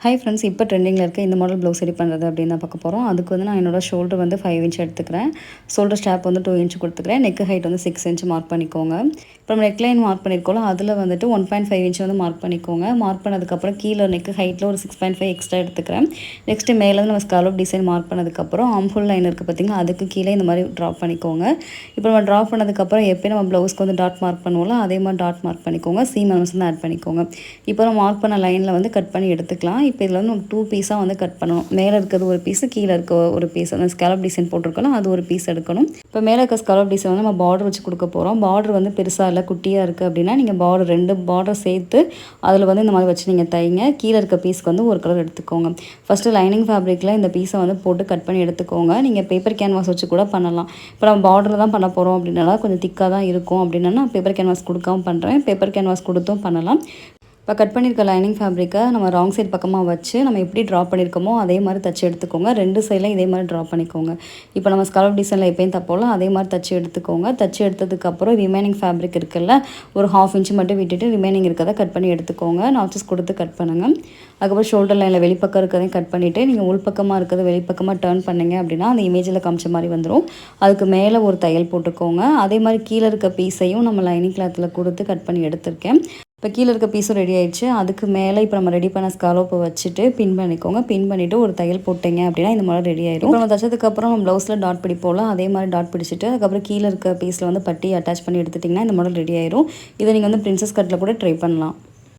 Hi friends, இப்போ ட்ரெண்டிங்கில் இருக்க இந்த மாடல் ப்ளவுஸ் ரெடி பண்ணுறது அப்படின்னு தான் பார்க்க போகிறோம். அதுக்கு வந்து நான் என்னோட ஷோல்டர் வந்து 5 இன்ச் எடுத்துக்கிறேன். ஷோல்டர் ஸ்ட்ராப் வந்து 2 இன்ச் கொடுத்துக்கிறேன். நெக் ஹைட் வந்து 6 இன்ச் மார்க் பண்ணிக்கோங்க. இப்போ நம்ம நெக் லைன் மார்க் பண்ணியிருக்கோம், அதில் வந்துட்டு 1.5 இன்ச் வந்து மார்க் பண்ணிக்கோங்க. மார்க் பண்ணதுக்கப்புறம் கீழே நெக் ஹைட்டில் ஒரு 6.5 எக்ஸ்ட்ரா எடுத்துக்கிறேன். நெக்ஸ்ட்டு மேலே நம்ம ஸ்காலப் டிசைன் மார்க் பண்ணதுக்கப்புறம் ஆம்ஹோல் லைன் இருக்குது பார்த்திங்களா, அதுக்கு கீழே இந்த மாதிரி ட்ராப் பண்ணிக்கோங்க. இப்போ நம்ம ட்ராப் பண்ணதுக்கப்புறம் எப்போயும் நம்ம ப்ளவுஸ்க்கு வந்து டாட் மார்க் பண்ணுவோம்ல, அதே மாதிரி டாட் மார்க் பண்ணிக்கோங்க. சீம் அலவன்ஸ் வந்து ஆட் பண்ணிக்கோங்க. இப்போ நம்ம மார்க் பண்ண லைனில் வந்து கட் பண்ணி எடுத்துக்கலாம். இப்போ இதில் வந்து நம்ம 2 பீஸாக வந்து கட் பண்ணணும். மேலே இருக்கிறது ஒரு பீஸு, கீழே இருக்க ஒரு பீஸ், அந்த ஸ்காலப் டிசைன் போட்டிருக்கோம், அது ஒரு பீஸ் எடுக்கணும். இப்போ மேலே இருக்க ஸ்காலப் டிசைன் வந்து நம்ம பார்டர் வச்சு கொடுக்க போகிறோம். பார்டர் வந்து பெருசாக இல்லை, குட்டியாக இருக்குது அப்படின்னா நீங்கள் பார்டர் 2 பார்டர் சேர்த்து அதில் வந்து இந்த மாதிரி வச்சு நீங்கள் தைங்க. கீழே இருக்க பீஸ்க்கு வந்து ஒரு கலர் எடுத்துக்கோங்க. ஃபஸ்ட்டு லைனிங் ஃபேப்ரிக்கில் இந்த பீஸை வந்து போட்டு கட் பண்ணி எடுத்துக்கோங்க. நீங்கள் பேப்பர் கேன்வாஸ் வச்சு கூட பண்ணலாம். இப்போ நம்ம பார்டர் தான் பண்ண போகிறோம் அப்படின்னால கொஞ்சம் திக்காக தான் இருக்கும் அப்படின்னா நான் பேப்பர் கேன்வாஸ் கொடுக்காம பண்ணுறேன். பேப்பர் கேன்வாஸ் கொடுத்தும் பண்ணலாம். இப்போ கட் பண்ணியிருக்க லைனிங் ஃபேப்ரிக்கை நம்ம ராங் சைட் பக்கமாக வச்சு நம்ம எப்படி ட்ரா பண்ணியிருக்கோமோ அதே மாதிரி தச்சு எடுத்துக்கோங்க. 2 சைட்லையும் இதே மாதிரி ட்ரா பண்ணிக்கோங்க. இப்போ நம்ம ஸ்காலப் டிசைனில் எப்பயும் தப்போல அதே மாதிரி தச்சு எடுத்துக்கோங்க. தச்சு எடுத்ததுக்கப்புறம் ரிமைனிங் ஃபேப்ரிக் இருக்குல்ல, ஒரு 1/2 இன்ச் மட்டும் விட்டுட்டு ரிமைனிங் இருக்கிறத கட் பண்ணி எடுத்துக்கோங்க. நாச்சஸ் கொடுத்து கட் பண்ணுங்கள். அதுக்கப்புறம் ஷோல்டர் லைனில் வெளிப்பக்கம் இருக்கிறதையும் கட் பண்ணிவிட்டு நீங்கள் உள்பக்கமாக இருக்கிறத வெளிப்பக்கமாக டர்ன் பண்ணிங்க அப்படின்னா அந்த இமேஜில் காமிச்ச மாதிரி வந்துடும். அதுக்கு மேலே ஒரு தையல் போட்டுக்கோங்க. அதே மாதிரி கீழே இருக்க பீஸையும் நம்ம லைனிங் கிளாத்தில் கொடுத்து கட் பண்ணி எடுத்திருக்கேன். இப்போ கீழே இருக்க பீஸும் ரெடி ஆயிடுச்சு. அதுக்கு மேலே இப்போ நம்ம ரெடி பண்ண ஸ்காலோப்பை வச்சுட்டு பின் பண்ணிக்கோங்க. பின் பண்ணிவிட்டு ஒரு தையல் போட்டிங்க அப்படின்னா இந்த மாதிரி ரெடி ஆயிடும். இப்போ நம்ம தச்சதுக்கப்புறம் நம்ம ப்ளவுஸில் டாட் பிடிப்போம்ல, அதே மாதிரி டாட் பிடிச்சிட்டு அதுக்கப்புறம் கீழே இருக்க பீஸில் வந்து பட்டி அட்டாச் பண்ணி எடுத்துட்டிங்கன்னா இந்த மாடல் ரெடி ஆயிடும். இதை நீங்கள் வந்து பிரின்சஸ் கட்டில் கூட ட்ரை பண்ணலாம்.